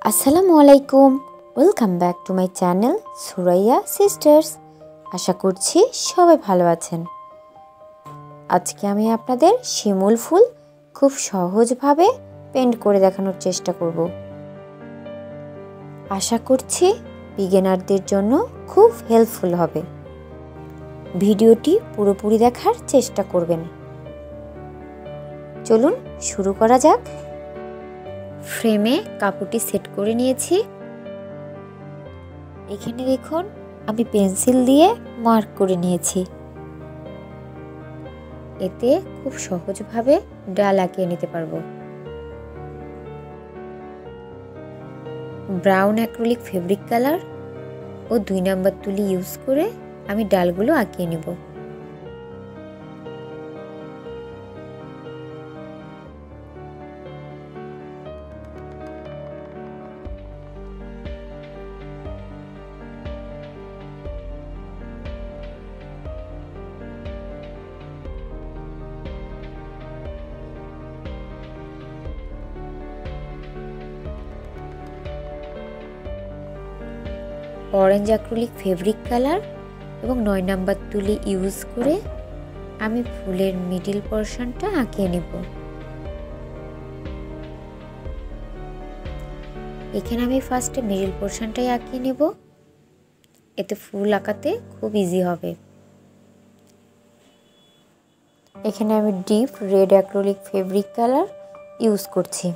Assalamualaikum. Welcome back to my channel Suraia Sisters. আশা করছি সবাই ভালো আছেন। আজকে আমি আপনাদের শিমুল ফুল খুব সহজভাবে পেইন্ট করে দেখানোর চেষ্টা করব। আশা করছি বিগিনারদের জন্য খুব হেল্পফুল হবে। ভিডিওটি পুরোপুরি দেখার চেষ্টা করবেন। চলুন শুরু করা যাক। ফ্রেমে কাপড়টি সেট করে নিয়েছি। এখানে দেখুন আমি পেন্সিল দিয়ে মার্ক করে নিয়েছি। এতে খুব সহজভাবে ডাল আঁকিয়ে নিতে পারবো। ব্রাউন অ্যাক্রিলিক ফেব্রিক কালার ও 2 নাম্বার তুলি ইউজ করে আমি ডালগুলো আঁকিয়ে নেব। অরেঞ্জ অ্যাক্রিলিক ফেব্রিক কালার এবং 9 নাম্বার তুলি ইউজ করে আমি ফুলের মিডল পোরশনটা আঁকিয়ে নেব। এখানে আমি ফার্স্টে মিডল পোরশনটাই আঁকিয়ে নেব। এতে ফুল আঁকাতে খুব ইজি হবে। এখানে আমি deep red acrylic fabric colour use করছি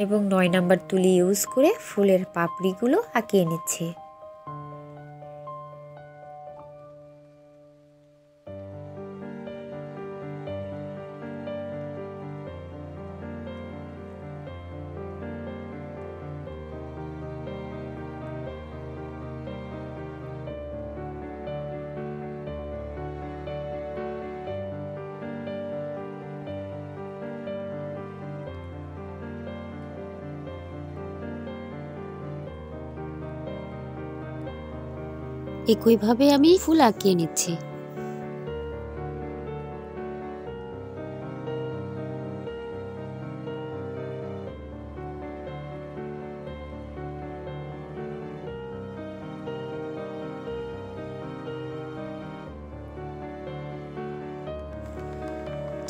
এবং 9 নাম্বার তুলি ইউজ করে ফুলের পাপড়িগুলো আঁকিয়ে নিচ্ছি। একইভাবে আমি ফুল আঁকিয়ে নিচ্ছি।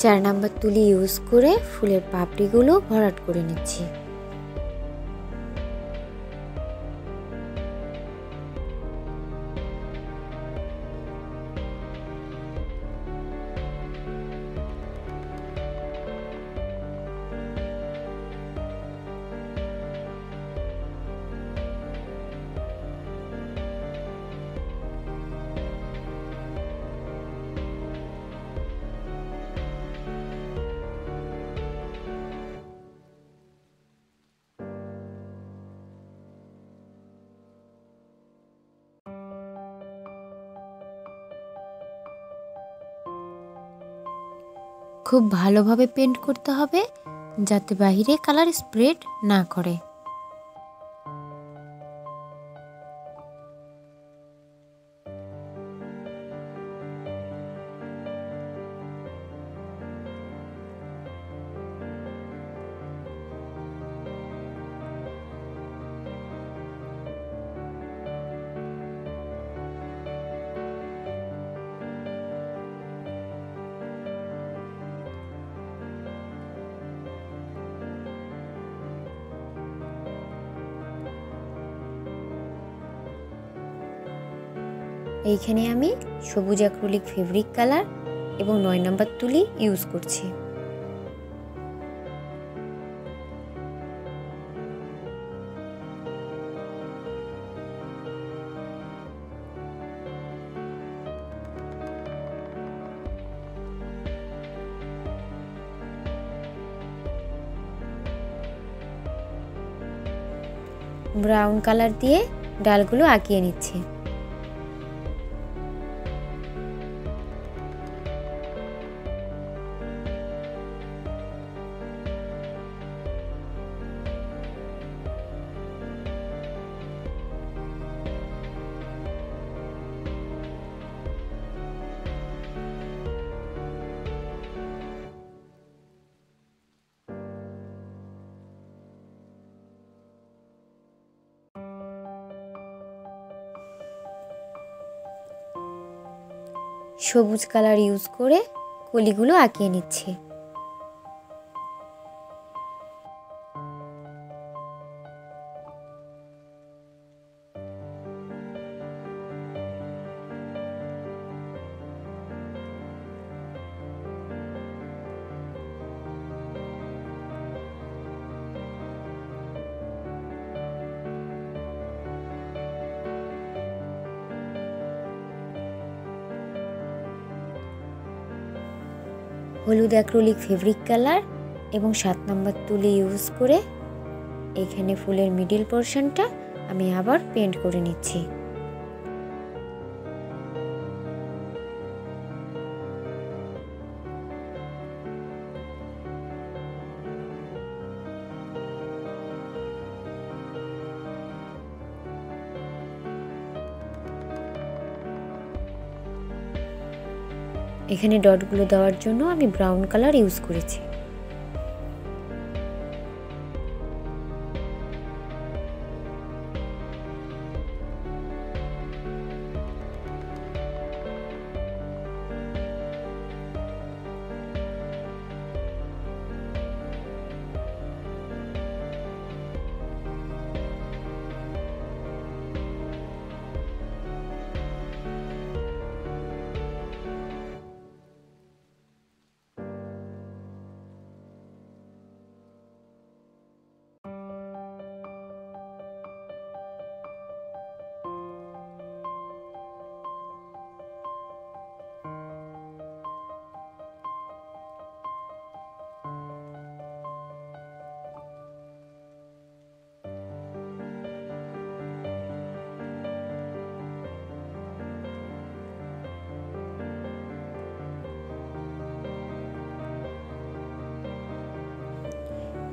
চার নাম্বার তুলি ইউজ করে ফুলের পাপড়িগুলো ভরাট করে নিচ্ছি। খুব ভালোভাবে পেইন্ট করতে হবে যাতে বাইরে কালার স্প্রেড না করে। এইখানে আমি সবুজ অ্যাক্রিলিক ফেব্রিক কালার এবং 9 নাম্বার তুলি ইউজ করছি। ব্রাউন কালার দিয়ে ডালগুলো আঁকিয়ে নিচ্ছি। সবুজ কালার ইউজ করে কলিগুলো আঁকিয়ে নিচ্ছি। হলুদ অ্যাক্রিলিক ফেব্রিক কালার এবং 7 নম্বর তুলি ইউজ করে এখানে ফুলের মিডল পোরশনটা আমি আবার পেইন্ট করে নিচ্ছি। এখানে ডটগুলো দেওয়ার জন্য আমি ব্রাউন কালার ইউজ করেছি।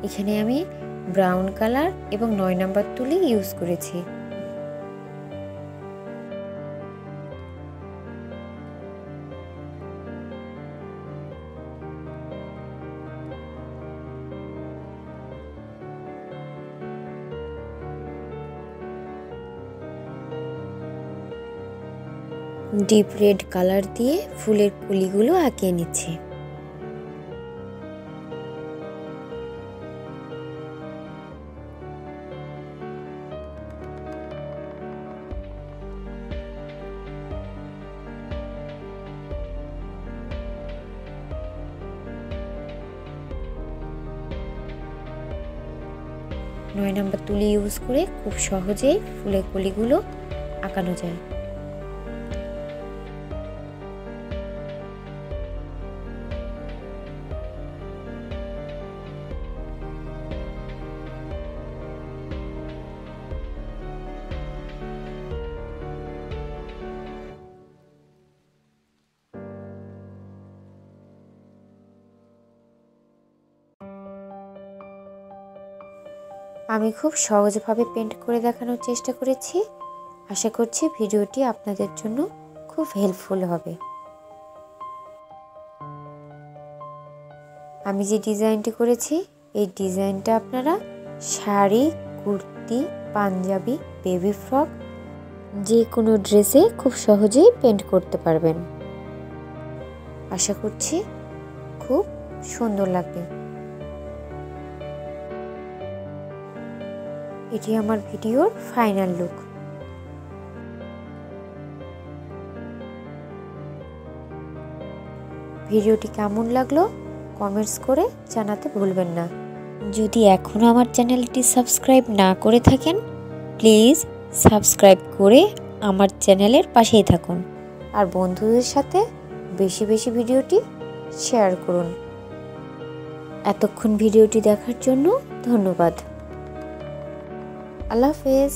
এখানে আমি ব্রাউন কালার এবং 9 নম্বর তুলি ইউজ করেছি। ডিপ রেড কালার দিয়ে ফুলের কলিগুলো আঁকিয়ে নিচ্ছি। নয় নম্বর তুলি ইউজ করে খুব সহজেই ফুলের কলিগুলো আঁকানো যায়। আমি খুব সহজভাবে পেইন্ট করে দেখানোর চেষ্টা করেছি। আশা করছি ভিডিওটি আপনাদের জন্য খুব হেল্পফুল হবে। আমি যে ডিজাইনটি করেছি এই ডিজাইনটা আপনারা শাড়ি, কুর্তি, পাঞ্জাবি, বেবি ফ্রক যে কোনো ড্রেসে খুব সহজেই পেইন্ট করতে পারবেন। আশা করছি খুব সুন্দর লাগবে। এটি আমার ভিডিওর ফাইনাল লুক। ভিডিওটি কেমন লাগলো কমেন্টস করে জানাতে ভুলবেন না। যদি এখনও আমার চ্যানেলটি সাবস্ক্রাইব না করে থাকেন প্লিজ সাবস্ক্রাইব করে আমার চ্যানেলের পাশেই থাকুন আর বন্ধুদের সাথে বেশি বেশি ভিডিওটি শেয়ার করুন। এতক্ষণ ভিডিওটি দেখার জন্য ধন্যবাদ। আল্লাহ হাফেজ।